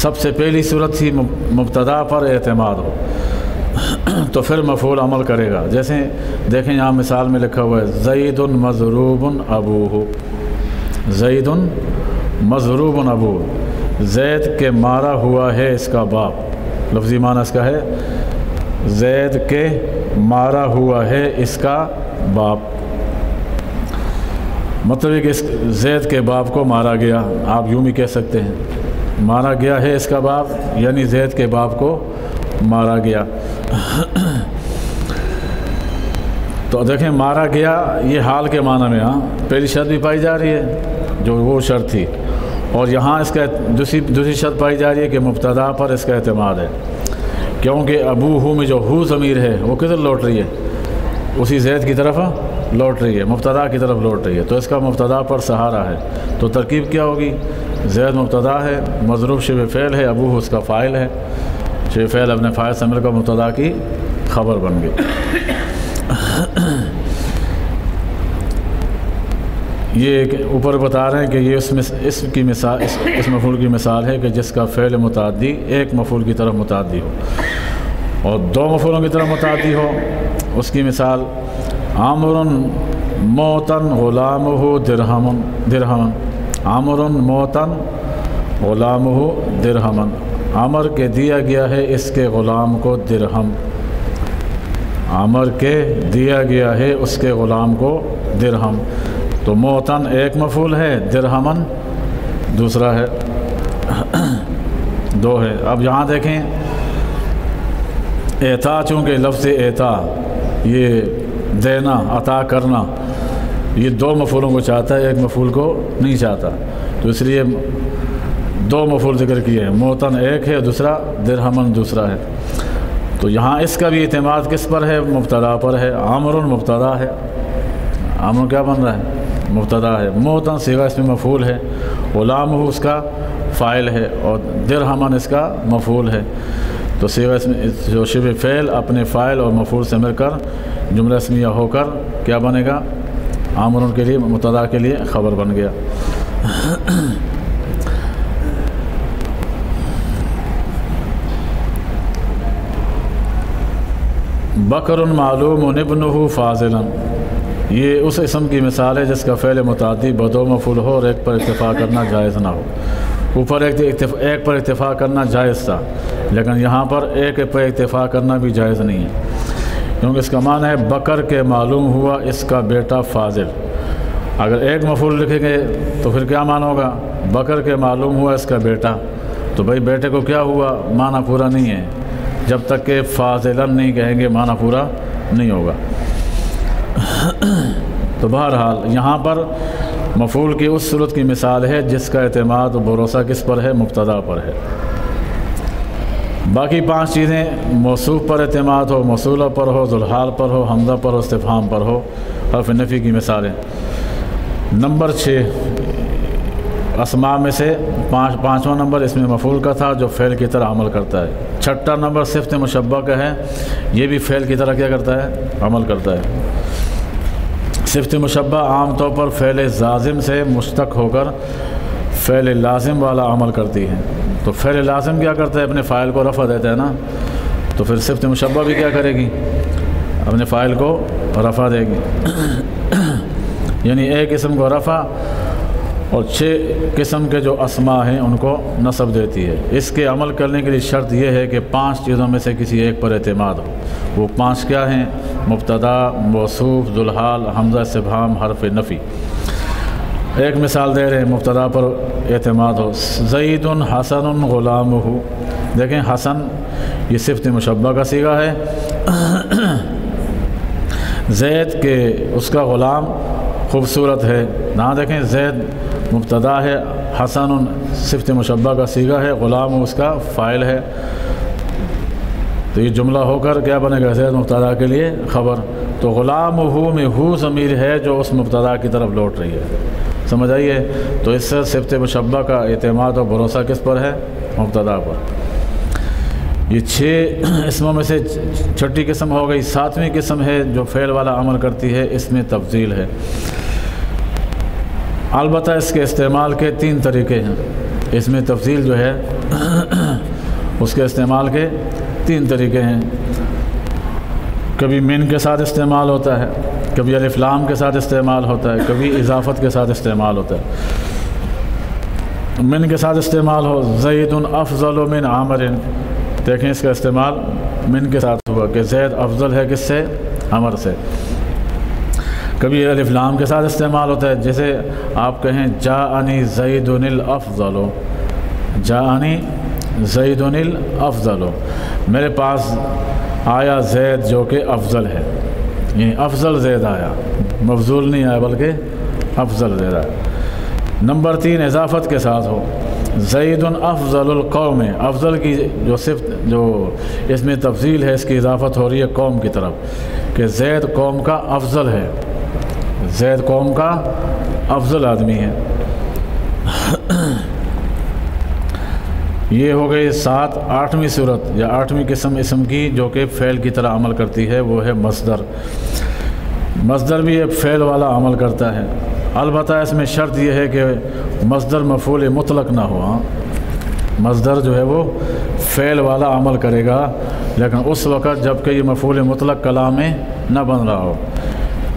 سب سے پہلی صورت تھی مبتدا پر اعتماد ہو تو پھر مفعول عمل کرے گا. جیسے دیکھیں یہاں مثال میں لکھا ہوا ہے زید مضروب ابوہ، زید مضروب ابوہ، زید کے مارا ہوا ہے اس کا باپ. لفظی معنی اس کا ہے زید کے مارا ہوا ہے اس کا باپ، مطلب ہے کہ زید کے باپ کو مارا گیا. آپ یوں بھی کہہ سکتے ہیں مارا گیا ہے اس کا باپ، یعنی زید کے باپ کو مارا گیا. تو دیکھیں مارا گیا یہ حال کے معنی میں، ہاں پہلی شرط بھی پائی جا رہی ہے جو وہ شرط تھی، اور یہاں اس کا دوسری شرط پائی جا رہی ہے کہ مبتدا پر اس کا اعتماد ہے، کیونکہ ابوہ میں جو ہو ضمیر ہے وہ کدھر لوٹ رہی ہے؟ اسی زید کی طرف لوٹ رہی ہے، مبتدا کی طرف لوٹ رہی ہے، تو اس کا مبتدا پر سہارا ہے. تو ترکیب کیا ہوگی؟ زید مبتدا ہے، مضروب شبہ فعل ہے، ابوہ اس کا فاعل ہے، شبہ فعل اپنے فاعل سے مل کر مبتدا کی خبر بن گئی. یہ اوپر بتا رہے ہیں کہ یہ اس کی مثال اس مفعول کی مثال ہے کہ جس کا فعل متعدی ایک مفعول کی طرف متعدی ہو اور دو مفعولوں کی طرف متعدی ہو. اس کی مثال عامر موتن غلامہ درہمن، عامر موتن غلامہ درہمن، عامر کے دیا گیا ہے اس کے غلام کو درہم، عامر کے دیا گیا ہے اس کے غلام کو درہم. تو موتن ایک مفعول ہے، درہمن دوسرا ہے، دو ہے. اب یہاں دیکھیں اعطا، چونکہ لفظ اعطا یہ دینا عطا کرنا یہ دو مفعولوں کو چاہتا ہے، ایک مفعول کو نہیں چاہتا، تو اس لیے دو مفعول ذکر کیے ہیں. موتن ایک ہے، دوسرا درہمن دوسرا ہے. تو یہاں اس کا بھی اعتماد کس پر ہے؟ مبتدا پر ہے. عامر مبتدا ہے، عامر کیا بن رہا ہے؟ مبتدا ہے. موتن صیغہ اس میں مفعول ہے، غلامہ اس کا فاعل ہے، اور درہمن اس کا مفعول ہے. تو صیغہ اس میں جو شبہ فعل اپنے فاعل اور مفعول سے مل کر جملہ اسمیہ ہو کر کیا بنے گا؟ عامر کے لیے مبتدا کے لیے خبر بن گیا. بکر معلوم ابنہ فاضلا، یہ اس اسم کی مثال ہے جس کا فعل متعدی بدو مفعول ہو اور ایک پر اتفاق کرنا جائز نہ ہو. اوپر ایک پر اتفاق کرنا جائز تھا، لیکن یہاں پر ایک پر اتفاق کرنا بھی جائز نہیں ہے، کیونکہ اس کا معنی ہے بکر کے معلوم ہوا اس کا بیٹا فاضل. اگر ایک مفعول لکھیں گے تو پھر کیا معنی ہوگا؟ بکر کے معلوم ہوا اس کا بیٹا. تو بھائی بیٹے کو کیا ہوا؟ معنی پورا نہیں ہے، جب تک کہ فاضلاً نہیں کہیں گے معنی پورا نہیں ہوگا. تو بہرحال یہاں پر مفعول کی اس صورت کی مثال ہے جس کا اعتماد و بھروسہ کس پر ہے؟ مبتدا پر ہے. باقی پانچ چیزیں موصوف پر اعتماد ہو، موصولہ پر ہو، ذوالحال پر ہو، حمزہ پر ہو، استفہام پر ہو، حرف نفی کی مثالیں. نمبر 6 اسماء میں سے پانچواں نمبر اس میں مفعول کا تھا جو فعل کی طرح عمل کرتا ہے. چھٹا نمبر صفت مشبہ کا ہے، یہ بھی فعل کی طرح کیا کرتا ہے؟ عمل کرتا ہے. صفت مشبہ عام طور پر فعل لازم سے مشتق ہو کر فعل لازم والا عمل کرتی ہے. تو فعل لازم کیا کرتا ہے؟ اپنے فاعل کو رفع دیتا ہے نا، تو پھر صفت مشبہ بھی کیا کرے گی؟ اپنے فاعل کو رفع دے گی. یعنی ایک اسم کو رفع اور 6 قسم کے جو اسماء ہیں ان کو نصب دیتی ہے. اس کے عمل کرنے کے لیے شرط یہ ہے کہ 5 چیزوں میں سے کسی ایک پر اعتماد ہو. وہ 5 کیا ہیں؟ مبتدا، موصوف، ذوالحال، حمزہ استفہام، حرف نفی. ایک مثال دے رہے ہیں مبتدا پر اعتماد ہو. زید حسن غلامہ، دیکھیں حسن یہ صفت مشبہ کا صیغہ ہے. زید کے اس کا غلام خوبصورت ہے. نہ دیکھیں زید مبتدا ہے، حسن صفت مشبہ کا صیغہ ہے، غلام اس کا فاعل ہے. تو یہ جملہ ہو کر کیا بنے گا؟ زید مبتدا کے لیے خبر. تو غلام میں ہو ضمیر ہے جو اس مبتدا کی طرف لوٹ رہی ہے. سمجھ آئیے؟ تو اس سے صفت مشبہ کا اعتماد اور بھروسہ کس پر ہے؟ مبتدا پر. یہ 6 اسموں میں سے چھٹی قسم ہو گئی. 7ویں قسم ہے جو فعل والا عمل کرتی ہے، اس میں تفضیل ہے. البتہ اس کے استعمال کے 3 طریقے ہیں. اس میں تفصیل جو ہے اس کے استعمال کے 3 طریقے ہیں. کبھی من کے ساتھ استعمال ہوتا ہے، کبھی الف لام کے ساتھ استعمال ہوتا ہے، کبھی اضافت کے ساتھ استعمال ہوتا ہے. من کے ساتھ استعمال ہو زید افضل من عامر، دیکھیں اس کا استعمال من کے ساتھ ہوا کہ زید افضل ہے کس سے؟ عمر سے. کبھی الف لام کے ساتھ استعمال ہوتا ہے، جیسے آپ کہیں جاءنی زید الافضل، جاءنی زید الافضل، میرے پاس آیا زید جو کہ افضل ہے، یعنی افضل زید آیا، مفضول نہیں آیا بلکہ افضل زید آیا. نمبر 3 اضافت کے ساتھ ہو زید افضل القوم، افضل کی جو صفت جو اس میں تفضیل ہے اس کی اضافت ہو رہی ہے قوم کی طرف کہ زید قوم کا افضل ہے، زید قوم کا افضل آدمی ہے. یہ ہو گئی 8ویں صورت یا 8ویں قسم اسم کی جو کہ فعل کی طرح عمل کرتی ہے، وہ ہے مصدر. مصدر بھی ایک فعل والا عمل کرتا ہے، البتہ اس میں شرط یہ ہے کہ مصدر مفعول مطلق نہ ہو. مصدر جو ہے وہ فعل والا عمل کرے گا، لیکن اس وقت جب کہ یہ مفعول مطلق کلام میں نہ بن رہا ہو.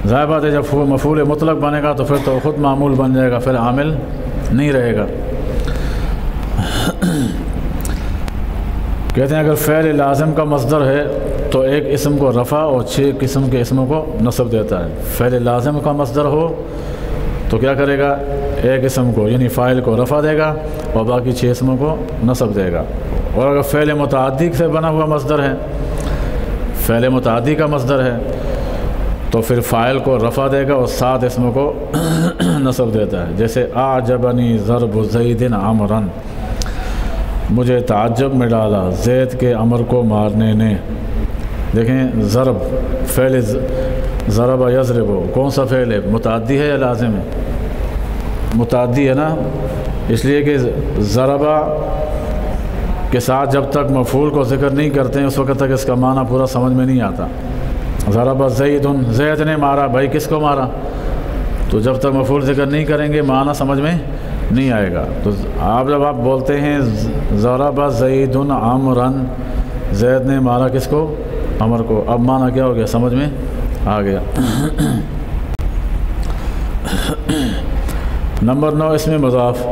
ظاہر بات ہے جب مفعول مطلق بنے گا تو پھر تو خود معمول بن جائے گا، پھر عامل نہیں رہے گا. کہتے ہیں اگر فعل لازم کا مصدر ہے تو ایک اسم کو رفع اور 6 قسم کے اسموں کو نصب دیتا ہے. فعل لازم کا مصدر ہو تو کیا کرے گا؟ ایک اسم کو یعنی فاعل کو رفع دے گا اور باقی 6 اسموں کو نصب دے گا. اور اگر فعل متعدی سے بنا ہوا مصدر ہے، فعل متعدی کا مصدر ہے تو پھر فاعل کو رفع دے گا اور 7 اسموں کو نصب دیتا ہے. جیسے اعجبنی ضرب زید عمرا، مجھے تعجب میں ڈالا زید کے عمر کو مارنے نے. دیکھیں ضرب فعل ضرب یضرب کون سا فعل ہے؟ متعدی ہے یا لازم ہے؟ متعدی ہے نا، اس لیے کہ ضربہ کے ساتھ جب تک مفعول کو ذکر نہیں کرتے ہیں اس وقت تک اس کا معنی پورا سمجھ میں نہیں آتا. ضرب زید، زید نے مارا، بھائی کس کو مارا؟ تو جب تک مفعول ذکر نہیں کریں گے معنی سمجھ میں نہیں آئے گا. تو آپ جب آپ بولتے ہیں ضرب زید عمرا، زید نے مارا کس کو؟ عمر کو، اب معنی کیا ہو گیا؟ سمجھ میں آ گیا. نمبر 9 اس میں مضاف،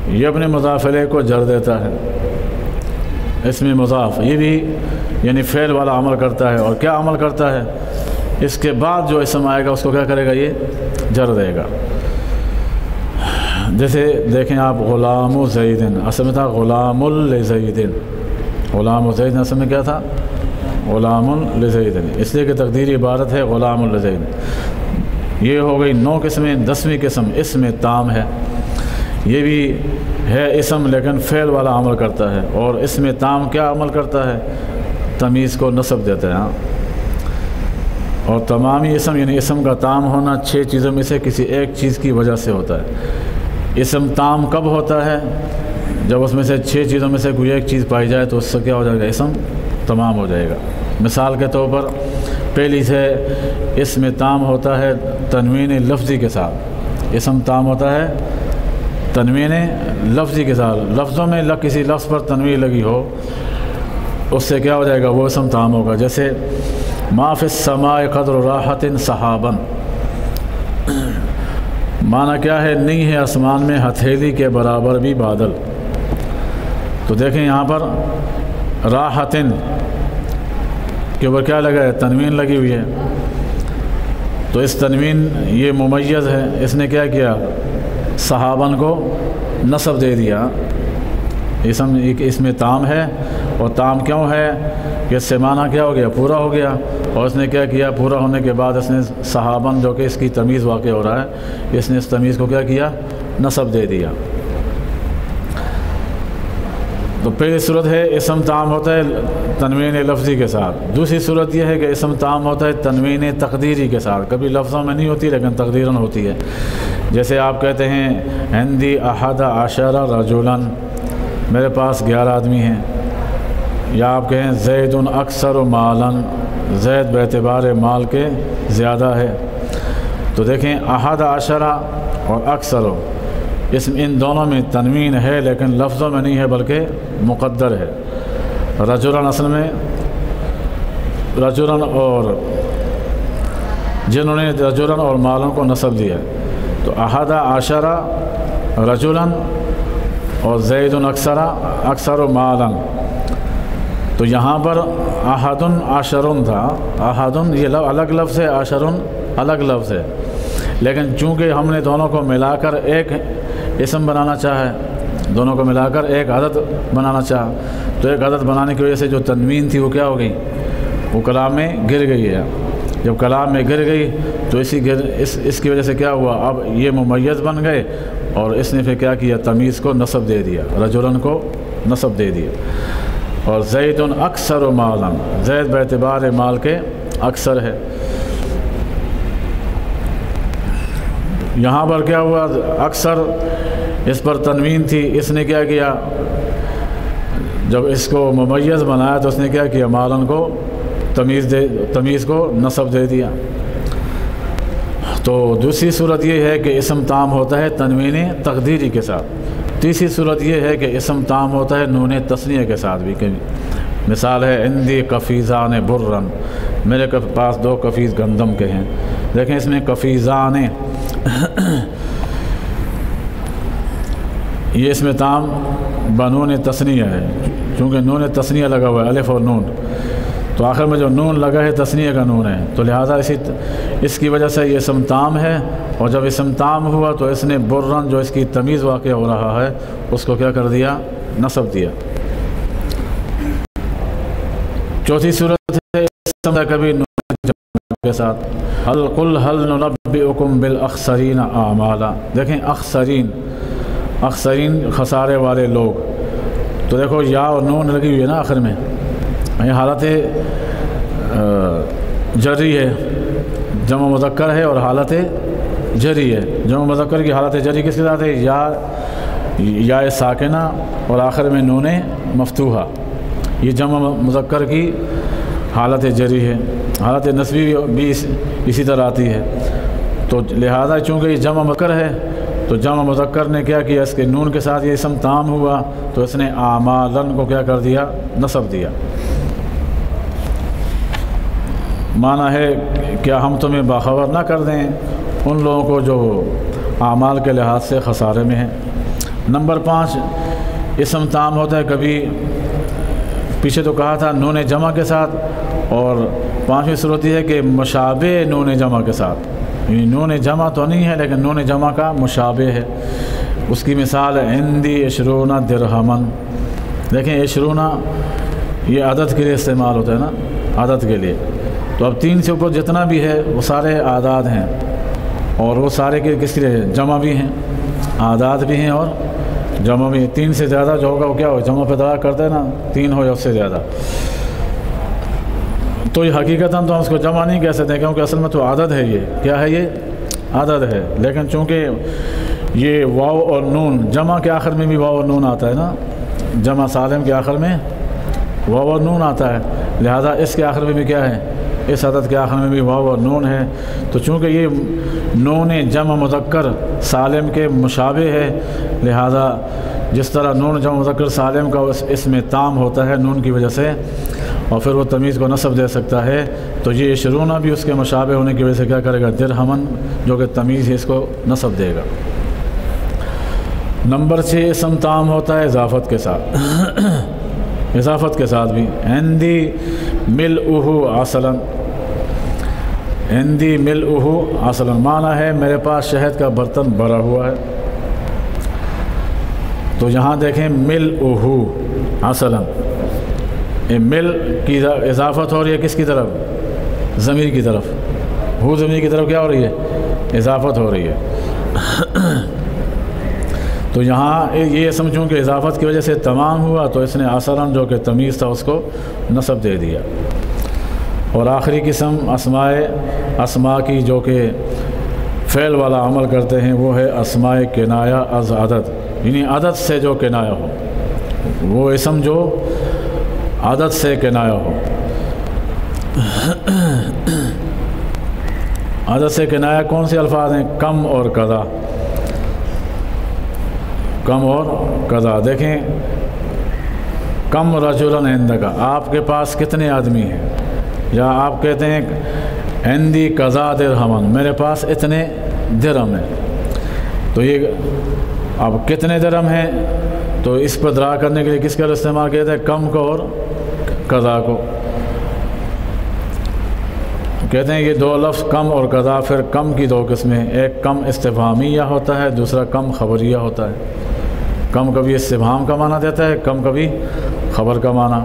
یہ اپنے مضاف الیہ کو جر دیتا ہے. اس میں مضاف یہ بھی یعنی فعل والا عمل کرتا ہے. اور کیا عمل کرتا ہے؟ اس کے بعد جو اسم آئے گا اس کو کیا کرے گا؟ یہ جر دے گا. جیسے دیکھیں آپ غلام زید، اصل میں تھا غلام لزید، غلام زید اصل میں کیا تھا؟ غلام لزید، اس لیے کہ تقدیری عبارت ہے غلام لزید. یہ ہو گئی 9 قسمیں. 10ویں قسم اسم تام ہے. یہ بھی ہے اسم لیکن فعل والا عمل کرتا ہے. اور اسم تام کیا عمل کرتا ہے؟ تمیز کو نصب دیتا ہے. اور تمامی اسم یعنی اسم کا تام ہونا 6 چیزوں میں سے کسی ایک چیز کی وجہ سے ہوتا ہے. اسم تام کب ہوتا ہے؟ جب اس میں سے 6 چیزوں میں سے کوئی ایک چیز پائی جائے تو اس سے کیا ہو جائے گا؟ اسم تمام ہو جائے گا. مثال کے طور پر پہلی سے اسم تام ہوتا ہے تنوین لفظی کے ساتھ. اسم تام ہوتا ہے تنوین لفظی کے ساتھ، لفظوں میں کسی لفظ پر تنوین لگی ہو اس سے کیا ہو جائے گا؟ وہ اسم تام ہوگا. جیسے ما فی السماء قدر راحت صحابا، معنی کیا ہے؟ نہیں ہے آسمان میں ہتھیلی کے برابر بھی بادل. تو دیکھیں یہاں پر راحتن کے اوپر کیا لگا ہے؟ تنوین لگی ہوئی ہے. تو اس تنوین یہ ممیز ہے، اس نے کیا کیا؟ صحابن کو نصب دے دیا. اس میں تام ہے. اور تام کیوں ہے؟ کہ اس سے معنی کیا ہو گیا؟ پورا ہو گیا. اور اس نے کیا کیا؟ پورا ہونے کے بعد اس نے صحابن جو کہ اس کی تمیز واقع ہو رہا ہے، اس نے اس تمیز کو کیا کیا؟ نصب دے دیا. تو پہلی صورت ہے اسم تام ہوتا ہے تنوین لفظی کے ساتھ. دوسری صورت یہ ہے کہ اسم تام ہوتا ہے تنوین تقدیری کے ساتھ. کبھی لفظوں میں نہیں ہوتی لیکن تقدیراً ہوتی ہے. جیسے آپ کہتے ہیں عندی 11 رجلا، میرے پاس 11 آدمی ہیں. یا آپ کہیں زید اکثر مالا، زید باعتبار مال کے زیادہ ہے. تو دیکھیں 11 اور اکثر، اسم ان دونوں میں تنوین ہے لیکن لفظوں میں نہیں ہے بلکہ مقدر ہے۔ رجلن اصل میں رجلن اور جنہوں نے رجلن اور مالن کو نصب دیا، تو احد عشرہ رجلن اور زید اکثر و مالن، تو یہاں پر احد عشرن تھا، احد یہ الگ لفظ ہے، عشرن الگ لفظ ہے، لیکن چونکہ ہم نے دونوں کو ملا کر ایک اسم بنانا چاہا ہے، دونوں کو ملا کر ایک عدد بنانا چاہا، تو ایک عدد بنانے کی وجہ سے جو تنوین تھی وہ کیا ہو گئی، وہ کلام میں گر گئی ہے۔ جب کلام میں گر گئی تو اس کی وجہ سے کیا ہوا، اب یہ ممیز بن گئے اور اس نے پھر کیا کیا، تمیز کو نصب دے دیا، رجلن کو نصب دے دیا۔ اور زید اکثر و مالن، زید باعتبار مال کے اکثر ہے۔ یہاں پر کیا ہوا، اکثر اس پر تنوین تھی، اس نے کیا کیا، جب اس کو ممیز بنایا تو اس نے کیا کیا، مالن کو تمیز کو نصب دے دیا۔ تو دوسری صورت یہ ہے کہ اسم تام ہوتا ہے تنوین تقدیری کے ساتھ۔ تیسری صورت یہ ہے کہ اسم تام ہوتا ہے نون تثنیہ کے ساتھ بھی۔ مثال ہے عندی کفیزان برن، میرے پاس 2 کفیز گندم کے ہیں۔ دیکھیں اس میں کفیزان یہ اس میں تام بنون تثنیہ ہے، چونکہ نون تثنیہ لگا ہوا ہے، الف اور نون، تو آخر میں جو نون لگا ہے تثنیہ کا نون ہے، تو لہٰذا اس کی وجہ سے یہ اسم تام ہے۔ اور جب اسم تام ہوا تو اس نے برن جو اس کی تمیز واقع ہو رہا ہے اس کو کیا کر دیا، نصب دیا۔ چوتھی صورت ہے اسم کبھی نون کے ساتھ، قل هل ننبئکم بالاخسرین اعمالا۔ دیکھیں اخسرین خسارے والے لوگ، تو دیکھو یا اور نون لگی ہوئی ہے نا آخر میں، یہ حالت جری ہے، جمع مذکر ہے اور حالت جری ہے۔ جمع مذکر کی حالت جری کس کے ساتھ ہے، یا ساکنہ اور آخر میں نون مفتوحہ، یہ جمع مذکر کی حالت جری ہے۔ حالت نسبی بھی اسی طرح آتی ہے، تو لہذا چونکہ یہ جمع مذکر ہے تو جمع مذکر نے کیا کیا، اس کے نون کے ساتھ یہ اسم تام ہوا تو اس نے اعمالن کو کیا کر دیا، نصب دیا۔ معنی ہے کیا ہم تمہیں باخبر نہ کر دیں ان لوگوں کو جو اعمال کے لحاظ سے خسارے میں ہیں۔ نمبر 5 اسم تام ہوتا ہے کبھی، پیچھے تو کہا تھا نون جمع کے ساتھ، اور 5ویں صورت یہ ہے کہ مشابہ نون جمع کے ساتھ، یعنی نون جمع تو نہیں ہے لیکن نون جمع کا مشابہ ہے۔ اس کی مثال عندی 20 درہمن۔ دیکھیں 20 یہ عدد کے لیے استعمال ہوتا ہے نا، عدد کے لیے، تو اب 3 سے اوپر جتنا بھی ہے وہ سارے اعداد ہیں، اور وہ سارے کس کے لیے جمع بھی ہیں، اعداد بھی ہیں اور جمع بھی۔ 3 سے زیادہ جو ہوگا وہ کیا ہو، جمع پہ دعا کرتے ہیں نا، 3 ہو یا اس سے زیادہ، تو یہ حقیقتاً تو ہم اس کو جمع نہیں کہہ سکتے کیونکہ اصل میں تو عدد ہے، یہ کیا ہے، یہ عدد ہے، لیکن چونکہ یہ واو اور نون، جمع کے آخر میں بھی واو اور نون آتا ہے نا، جمع سالم کے آخر میں واو اور نون آتا ہے، لہذا اس کے آخر میں بھی کیا ہے، اس عدد کے آخر میں بھی واو اور نون ہے، تو چونکہ یہ نون جمع مذکر سالم کے مشابہ ہے، لہذا جس طرح نون جمع مذکر سالم کا اس میں تام ہوتا ہے نون کی وجہ سے، اور پھر وہ تمیز کو نصب دے سکتا ہے، تو یہ 20 بھی اس کے مشابہ ہونے کی وجہ سے کیا کرے گا، درہمن جو کہ تمیز ہے اس کو نصب دے گا۔ نمبر 6 اسم تام ہوتا ہے اضافت کے ساتھ، اضافت کے ساتھ بھی، عندی ملؤہ عسلاً، عندی ملؤہ عسلاً معنی ہے میرے پاس شہد کا برتن بھرا ہوا ہے، تو یہاں دیکھیں ملؤہ عسلاً، مل کی اضافت ہو رہی ہے کس کی طرف، ضمیر کی طرف، ہو ضمیر کی طرف کیا ہو رہی ہے، اضافت ہو رہی ہے۔ تو یہاں یہ سمجھوں کہ اضافت کی وجہ سے تمام ہوا تو اس نے عسلاً جو کہ تمیز تھا اس کو نصب دے دیا۔ اور آخری قسم اسماء کی جو کہ فعل والا عمل کرتے ہیں وہ ہے اسماء کنایہ از عدد، یعنی عدد سے جو کنایہ ہو، وہ اسم جو عدد سے کنایہ ہو۔ عدد سے کنایہ کون سے الفاظ ہیں، کم اور قضا۔ کم اور قضا. دیکھیں کم رجلن عندک، آپ کے پاس کتنے آدمی ہیں، یا آپ کہتے ہیں عندی قضا درہمن، میرے پاس اتنے درہم ہیں. تو یہ اب کتنے درہم ہیں، تو اس پر دراع کرنے کے لیے کس کا استعمال کیا جاتا ہے، کم کو اور قضا کو. کہتے ہیں یہ دو لفظ کم اور قضا، پھر کم کی دو قسمیں، ایک کم استفہامیہ ہوتا ہے، دوسرا کم خبریہ ہوتا ہے. کم کبھی استفہام کا معنی دیتا ہے، کم کبھی خبر کا معنی.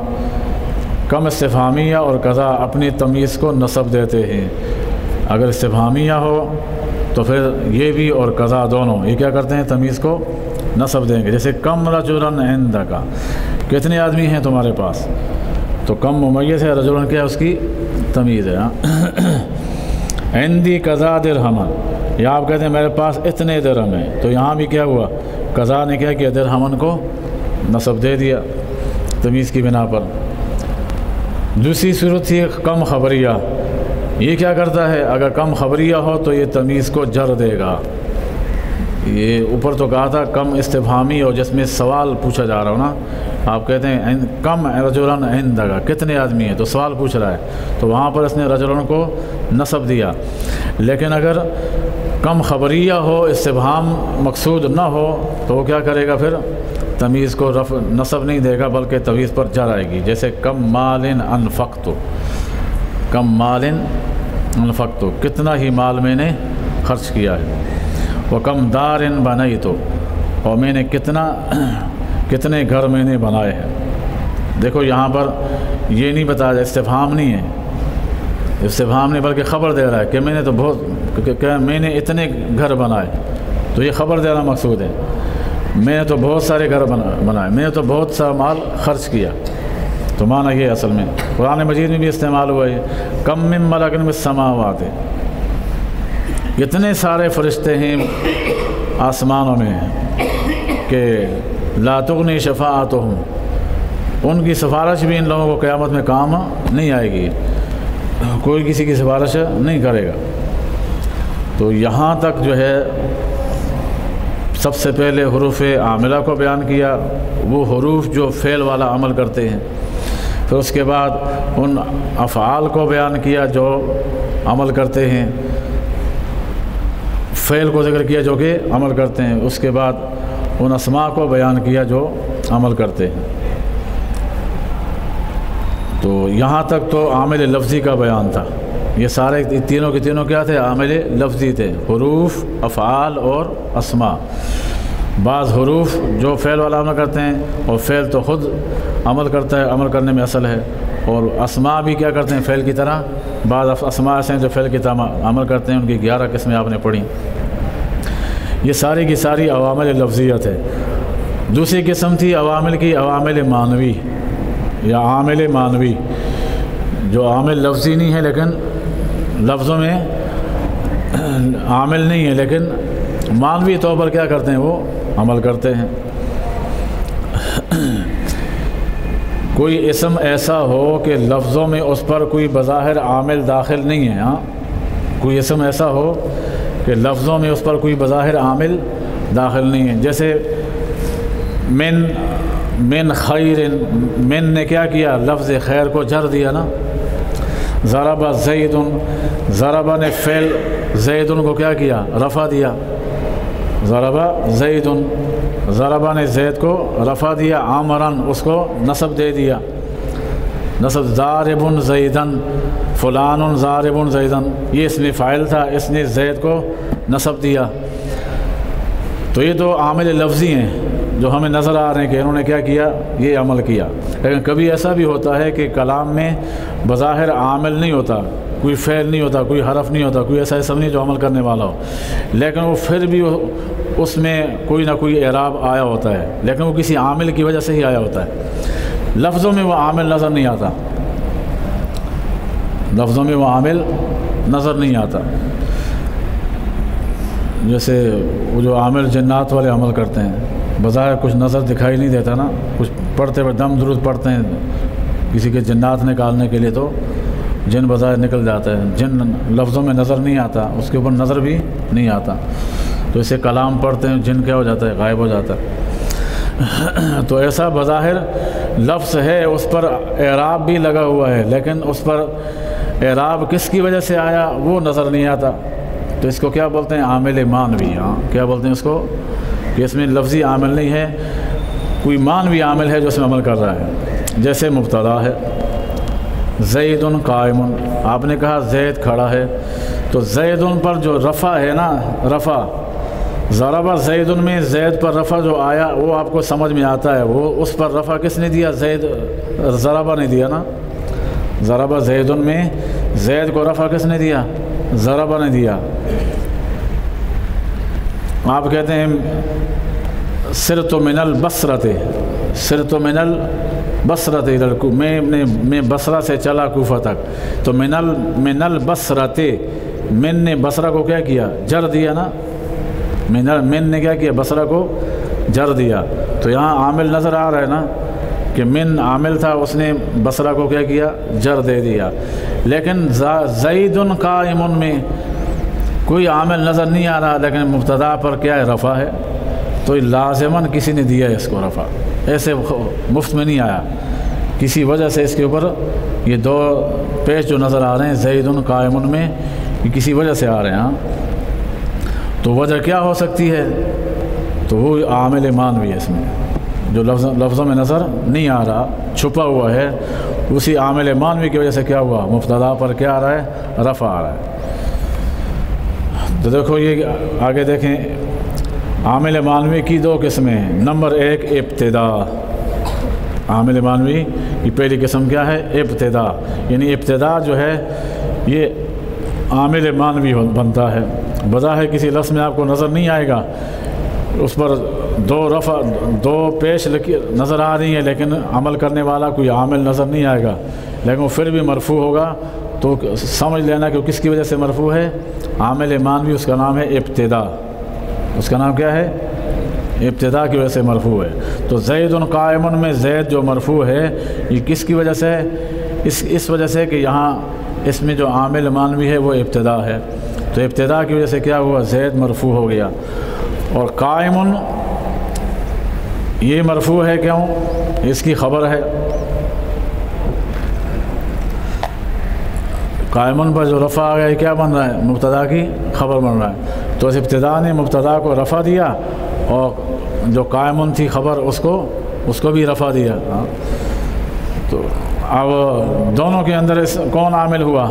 کم استفہامیہ اور قضا اپنی تمیز کو نصب دیتے ہیں. اگر استفہامیہ ہو تو پھر یہ بھی اور قضا دونوں یہ کیا کرتے ہیں، تمیز کو نصب دیں گے. جیسے کم رجلن عندک، کتنے آدمی ہیں تمہارے پاس، تو کم ممیز ہے، رجلن کیا ہے، اس کی تمیز ہے. عندی قضا درہمن، یا آپ کہتے ہیں میرے پاس اتنے درہم ہیں، تو یہاں بھی کیا ہوا، قضا نے کیا کیا، درہمن کو نصب دے دیا تمیز کی بنا پر. دوسری صورت تھی کم خبریہ. یہ کیا کرتا ہے، اگر کم خبریہ ہو تو یہ تمیز کو جر دے گا. یہ اوپر تو کہا تھا کم استفہامی ہو جس میں سوال پوچھا جا رہا ہو نا. آپ کہتے ہیں کم رجلن عندک، کتنے آدمی ہیں، تو سوال پوچھ رہا ہے، تو وہاں پر اس نے رجلن کو نصب دیا. لیکن اگر کم خبریہ ہو، استفہام مقصود نہ ہو، تو وہ کیا کرے گا، پھر تمیز کو نصب نہیں دے گا بلکہ تمیز پر جر آئے گی. جیسے کم مال انفقت، کم مال انفقت، کتنا ہی مال میں نے خرچ کیا ہے. وہ کم دار بنیت، اور میں نے کتنے گھر میں نے بنائے ہیں. دیکھو یہاں پر یہ نہیں بتایا، استفہام نہیں ہے، استفہام نہیں بلکہ خبر دے رہا ہے کہ میں نے تو میں نے اتنے گھر بنائے، تو یہ خبر دینا مقصود ہے. میں نے تو بہت سارے گھر بنائے، میں نے تو بہت سا مال خرچ کیا. تو معنی یہ اصل میں قرآن مجید میں بھی استعمال ہوا ہے. کم من ملک فی السماوات، کتنے سارے فرشتے ہیں آسمانوں میں کہ لا تغنی شفاعتہم، ان کی سفارش بھی ان لوگوں کو قیامت میں کام نہیں آئے گی، کوئی کسی کی سفارش نہیں کرے گا. تو یہاں تک جو ہے سب سے پہلے حروف عاملہ کو بیان کیا، وہ حروف جو فعل والا عمل کرتے ہیں. پھر اس کے بعد ان افعال کو بیان کیا جو عمل کرتے ہیں، فعل کو ذکر کیا جو کہ عمل کرتے ہیں. اس کے بعد ان اسماء کو بیان کیا جو عمل کرتے ہیں. تو یہاں تک تو عامل لفظی کا بیان تھا. یہ سارے تینوں کے تینوں کیا تھے، عامل لفظی تھے، حروف، افعال اور اسماء. بعض حروف جو فعل والا عمل کرتے ہیں، اور فعل تو خود عمل کرتا ہے، عمل کرنے میں اصل ہے. اور اسماء بھی کیا کرتے ہیں، فعل کی طرح. بعض اسماء ایسے ہیں جو فعل کی طرح عمل کرتے ہیں، ان کی 11 قسمیں آپ نے پڑھی. یہ ساری کی ساری عوامل لفظیت ہے. دوسری قسم تھی عوامل کی، عوامل معنوی یا عامل معنوی، جو عامل لفظی نہیں ہے لیکن لفظوں میں عامل نہیں ہے لیکن معنوی طور پر کیا کرتے ہیں، وہ عمل کرتے ہیں. کوئی اسم ایسا ہو کہ لفظوں میں اس پر کوئی بظاہر عامل داخل نہیں ہے. ہاں، کوئی اسم ایسا ہو کہ لفظوں میں اس پر کوئی بظاہر عامل داخل نہیں ہے. جیسے من خیر، من نے کیا کیا، لفظ خیر کو جر دیا نا. ضرب زید، ضرب نے فعل زید کو کیا کیا، رفع دیا. ضرب زید، ضرب نے زید کو رفع دیا. عامرن، اس کو نصب دے دیا، نصب. ضارب زیدن، فلان ضارب زیدن، یہ اس میں فاعل تھا، اس نے زید کو نصب دیا. تو یہ تو عامل لفظی ہیں جو ہمیں نظر آ رہے ہیں کہ انہوں نے کیا کیا، یہ عمل کیا. لیکن کبھی ایسا بھی ہوتا ہے کہ کلام میں بظاہر عامل نہیں ہوتا، کوئی فعل نہیں ہوتا، کوئی حرف نہیں ہوتا، کوئی ایسا اسم نہیں جو عمل کرنے والا ہو، لیکن وہ پھر بھی اس میں کوئی نہ کوئی اعراب آیا ہوتا ہے، لیکن وہ کسی عامل کی وجہ سے ہی آیا ہوتا ہے. لفظوں میں وہ عامل نظر نہیں آتا، لفظوں میں وہ عامل نظر نہیں آتا. جیسے وہ جو عامل جنات والے عمل کرتے ہیں، بظاہر کچھ نظر دکھائی نہیں دیتا نا، کچھ پڑھتے ہوئے دم درود پڑھتے ہیں کسی کے جنات نکالنے کے لیے، تو جن بظاہر نکل جاتا ہے. جن لفظوں میں نظر نہیں آتا، اس کے اوپر نظر بھی نہیں آتا، تو اسے کلام پڑھتے ہیں، جن کیا ہو جاتا ہے، غائب ہو جاتا ہے. تو ایسا بظاہر لفظ ہے اس پر اعراب بھی لگا ہوا ہے، لیکن اس پر اعراب کس کی وجہ سے آیا وہ نظر نہیں آتا، تو اس کو کیا بولتے ہیں؟ عامل معنوی۔ ہاں کیا بولتے ہیں اس کو؟ کہ اس میں لفظی عامل نہیں ہے، کوئی معنوی عامل ہے جو اس میں عمل کر رہا ہے۔ جیسے مبتدا ہے زید قائم، آپ نے کہا زید کھڑا ہے، تو زید پر جو رفع ہے نا، رفع ضرب زید میں زید پر رفع جو آیا وہ آپ کو سمجھ میں آتا ہے، وہ اس پر رفع کس نے دیا؟ زید، ضربہ نے دیا نا۔ ضرب زید میں زید کو رفع کس نے دیا؟ ضربہ نے دیا۔ آپ کہتے ہیں سرت من البصرۃ، سرت من البصرۃ، میں بصرہ سے چلا کوفہ تک، تو من البصرۃ، من نے بصرہ کو کیا کیا؟ جر دیا نا، من نے کیا کیا؟ بصرہ کو جر دیا۔ تو یہاں عامل نظر آ رہا ہے نا کہ من عامل تھا، اس نے بصرہ کو کیا کیا؟ جر دے دیا۔ لیکن زید قائم میں کوئی عامل نظر نہیں آ رہا، لیکن مبتدا پر کیا ہے؟ رفع ہے، تو لازماً کسی نے دیا اس کو رفع، ایسے مفت میں نہیں آیا، کسی وجہ سے اس کے اوپر یہ دو پیش جو نظر آ رہے ہیں زید قائم میں، یہ کسی وجہ سے آ رہے ہیں۔ ہاں تو وجہ کیا ہو سکتی ہے؟ تو وہ عامل معنوی ہے، اس میں جو لفظوں میں نظر نہیں آ رہا، چھپا ہوا ہے، اسی عامل معنوی کی وجہ سے کیا ہوا؟ مبتدا پر کیا آ رہا ہے؟ رفع آ رہا ہے۔ تو دیکھو یہ آگے دیکھیں، عامل معنوی کی دو قسمیں ہیں۔ نمبر ایک ابتدا، عامل معنوی کی پہلی قسم کیا ہے؟ ابتدا، یعنی ابتدا جو ہے یہ عامل معنوی بنتا ہے۔ بظاہر کسی لفظ میں آپ کو نظر نہیں آئے گا، اس پر دو پیش نظر آ رہی ہیں، لیکن عمل کرنے والا کوئی عامل نظر نہیں آئے گا، لیکن وہ پھر بھی مرفوع ہوگا، تو سمجھ لینا کہ وہ کس کی وجہ سے مرفوع ہے؟ عامل معنوی، اس کا نام ہے ابتدا۔ اس کا نام کیا ہے؟ ابتدا کی وجہ سے مرفوع ہے۔ تو زید قائم میں زید جو مرفوع ہے یہ کس کی وجہ سے ہے؟ اس وجہ سے کہ یہاں اس میں جو عامل معنوی ہے وہ ابتدا ہے، تو ابتدا کی وجہ سے کیا ہوا؟ زید مرفوع ہو گیا۔ اور قائم یہ مرفوع ہے کیوں؟ اس کی خبر ہے، قائمن پر جو رفع آ گیا کیا بن رہا ہے؟ مبتدا کی خبر بن رہا ہے۔ تو اس ابتدا نے مبتدا کو رفع دیا، اور جو قائمن تھی خبر اس کو بھی رفع دیا۔ تو اب دونوں کے اندر کون عامل ہوا؟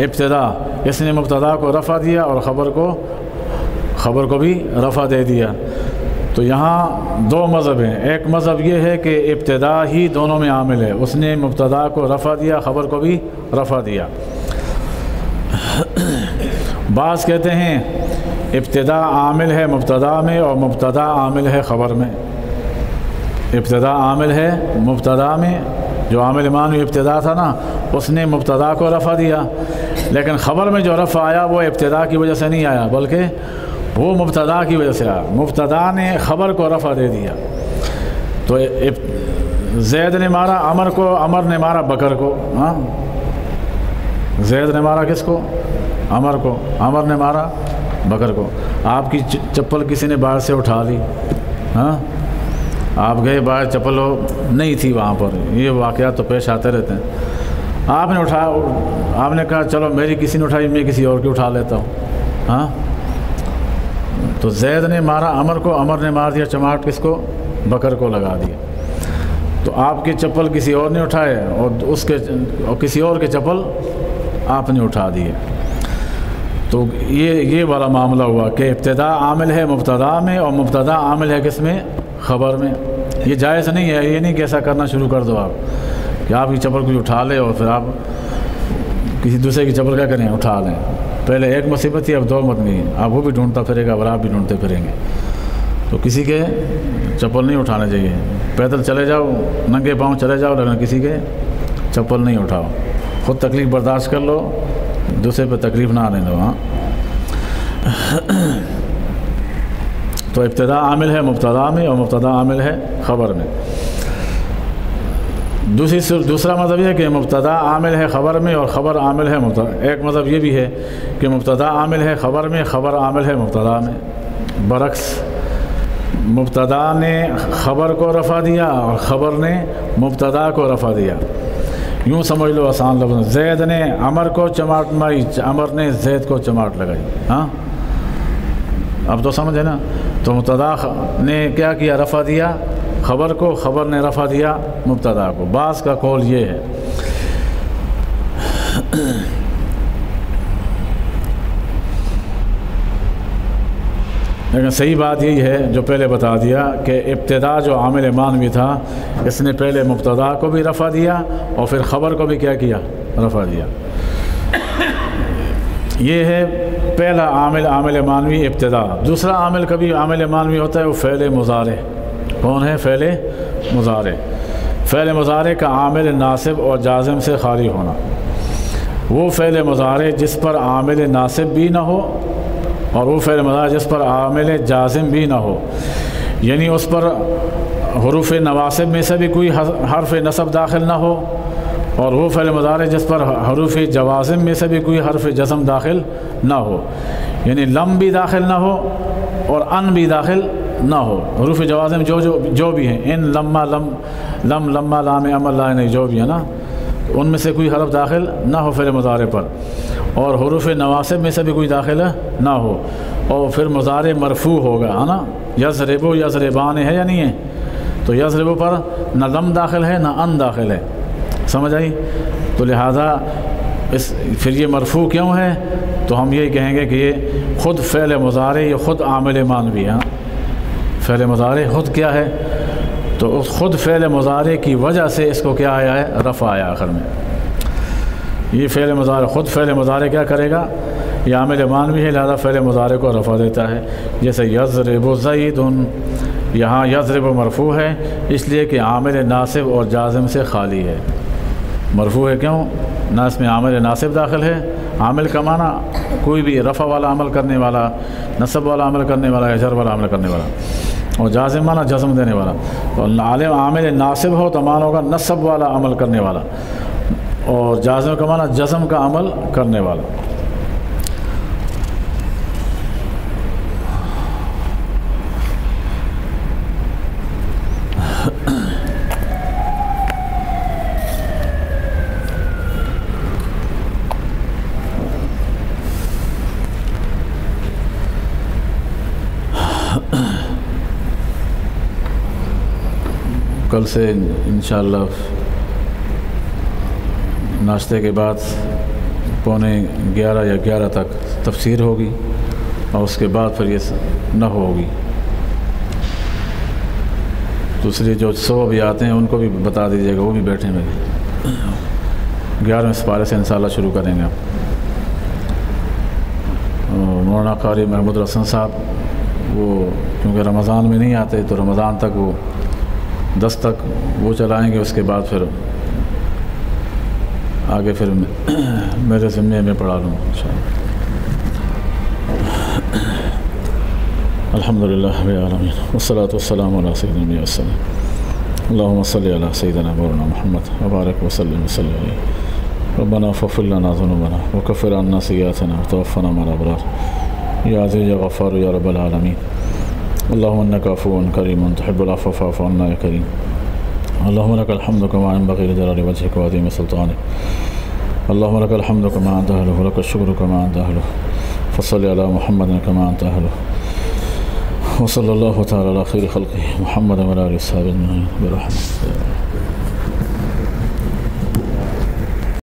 ابتدا، اس نے مبتدا کو رفع دیا اور خبر کو بھی رفع دے دیا۔ تو یہاں دو مذہب ہیں، ایک مذہب یہ ہے کہ ابتدا ہی دونوں میں عامل ہے، اس نے مبتدا کو رفع دیا، خبر کو بھی رفع دیا۔ بعض کہتے ہیں ابتدا عامل ہے مبتدا میں، اور مبتدا عامل ہے خبر میں۔ ابتدا عامل ہے مبتدا میں، جو عامل معنوی ابتدا تھا نا، اس نے مبتدا کو رفع دیا، لیکن خبر میں جو رفع آیا وہ ابتدا کی وجہ سے نہیں آیا، بلکہ وہ مبتدا کی وجہ سے آیا۔ مبتدا نے خبر کو رفع دے دیا، تو زید نے مارا عمر کو، عمر نے مارا بکر کو۔ ہاں زید نے مارا کس کو؟ عمر کو، عمر نے مارا بکر کو۔ آپ کی چپل کسی نے باہر سے اٹھا لی، ہاں آپ گئے باہر، چپل نہیں تھی وہاں پر، یہ واقعات تو پیش آتے رہتے ہیں۔ آپ نے آپ نے کہا چلو میری کسی نے اٹھائی، میں کسی اور کی اٹھا لیتا ہوں۔ ہاں تو زید نے مارا عمر کو، عمر نے مار دیا چماٹ کس کو؟ بکر کو لگا دیا۔ تو آپ کی چپل کسی اور نے اٹھائے، اور کسی اور کے چپل آپ نے اٹھا دیے۔ تو یہ والا معاملہ ہوا کہ ابتدا عامل ہے مبتدا میں، اور مبتدا عامل ہے کس میں؟ خبر میں۔ یہ جائز نہیں ہے، یہ نہیں کہ ایسا کرنا شروع کر دو آپ کہ آپ کی چپل کوئی اٹھا لے اور پھر آپ کسی دوسرے کی چپل کیا کریں؟ اٹھا لیں۔ پہلے ایک مصیبت تھی، اب دو مت نہیں، اب وہ بھی ڈھونڈتا پھرے گا اور آپ بھی ڈھونڈتے پھریں گے۔ تو کسی کے چپل نہیں اٹھانے چاہیے، پیدل چلے جاؤ، ننگے پاؤں چلے جاؤ، لیکن کسی کے چپل نہیں اٹھاؤ۔ خود تکلیف برداشت کر لو، دوسرے پہ تکلیف نہ آنے دو۔ ہاں تو ابتدا عامل ہے مبتدا میں، اور مبتدا عامل ہے خبر میں۔ دوسرا مذہب یہ ہے کہ مبتدا عامل ہے خبر میں اور خبر عامل ہے مبتدا۔ ایک مذہب یہ بھی ہے کہ مبتدا عامل ہے خبر میں، خبر عامل ہے مبتدا میں۔ برعکس مبتدا نے خبر کو رفع دیا اور خبر نے مبتدا کو رفع دیا. یوں سمجھ لو آسان لفظ، زید نے عمر کو چماٹ ماری، عمر نے زید کو چماٹ لگائی. ہاں اب تو سمجھے نا. تو مبتدا نے کیا کیا؟ رفع دیا خبر کو، خبر نے رفع دیا مبتدا کو. بعض کا قول یہ ہے. لیکن صحیح بات یہی ہے جو پہلے بتا دیا کہ ابتدا جو عامل مانوی تھا اس نے پہلے مبتدا کو بھی رفع دیا اور پھر خبر کو بھی کیا کیا؟ رفع دیا. یہ ہے پہلا عامل مانوی ابتدا. دوسرا عامل کبھی عامل مانوی ہوتا ہے وہ فعل مضارع. کون ہے؟ فعل مضارع. فعل مضارع کا عامل ناصب اور جازم سے خالی ہونا. وہ فعل مضارع جس پر عامل ناصب بھی نہ ہو اور وہ فعل مضارع جس پر عامل جازم بھی نہ ہو، یعنی اس پر حروف نواسب میں سے بھی کوئی حرف نصب داخل نہ ہو، اور وہ فعل مضارع جس پر حروف جوازم میں سے بھی کوئی حرف جزم داخل نہ ہو، یعنی لم بھی داخل نہ ہو اور ان بھی داخل نہ ہو. حروف جوازم جو بھی ہیں، ان، لما، لما، لام، امر، لائن، جو بھی ہے نا، ان میں سے کوئی حرف داخل نہ ہو فعل مضارع پر، اور حروف نواسب میں سے بھی کوئی داخل نہ ہو، اور پھر مضارع مرفوع ہوگا، ہے نا. یضربو، یضربان ہے یا نہیں ہے؟ تو یضربو پر نہ لم داخل ہے نہ ان داخل ہے. سمجھ آئی؟ تو لہذا پھر یہ مرفوع کیوں ہے؟ تو ہم یہی کہیں گے کہ یہ خود فعل مضارع، یہ خود عامل مانوی ہے. فعل مضارع خود کیا ہے؟ تو اس خود فعل مضارع کی وجہ سے اس کو کیا آیا ہے؟ رفع آیا آخر میں. یہ فعل مضارع، خود فعل مضارع کیا کرے گا؟ یہ عامل مانوی ہے، لہذا فعل مضارع کو رفع دیتا ہے. جیسے یضرب زید، یہاں یضرب مرفوع ہے اس لیے کہ عامل ناصب اور جازم سے خالی ہے. مرفوع ہے کیوں؟ نہ اس میں عامل ناصب داخل ہے. عامل کا معنی کوئی بھی رفع والا عمل کرنے والا، نصب والا عمل کرنے والا، یا جر والا عمل کرنے والا، اور جازم معنی جزم دینے والا. تو عامل ناصب ہو تو معنی ہوگا نصب والا عمل کرنے والا، اور جازم کا معنی جزم کا عمل کرنے والا. کل سے انشاءاللہ ناشتے کے بعد 11:15 یا 11 تک تفسیر ہوگی، اور اس کے بعد پھر یہ نہ ہوگی. دوسری جو 100 بھی آتے ہیں ان کو بھی بتا دیجیے گا، وہ بھی بیٹھے ہوئے. 11ویں سپارے سے انشاءاللہ شروع کریں گے. مولانا قاری محمود رسن صاحب وہ کیونکہ رمضان میں نہیں آتے تو رمضان تک وہ 10 تک وہ چلائیں گے. اس کے بعد پھر آگے پھر میرے ذمے میں پڑھا لوں انشاءاللہ. الحمدللہ رب العالمین والصلاة والسلام علی سیدنا النبی والسلام. اللہم صلی علی سیدنا مولانا محمد وبارک وسلم وسلم علیہ. ربنا فاغفر لنا ذنوبنا وکفر عنا سیئاتنا وتوفنا مع الابرار یا عزیز یا غفار یا رب العالمین. اللهم انك عفو كريم تحب العفو فاعف عنا يا كريم. اللهم لك الحمد كما ينبغي لجلال وجهك وعظيم سلطانك. اللهم لك الحمد كما انت اهله ولك الشكر كما انت اهله. فصل على محمد كما انت اهله. وصلى الله تعالى على خير خلقه محمد وعلى اله وصحبه اجمعين برحمته.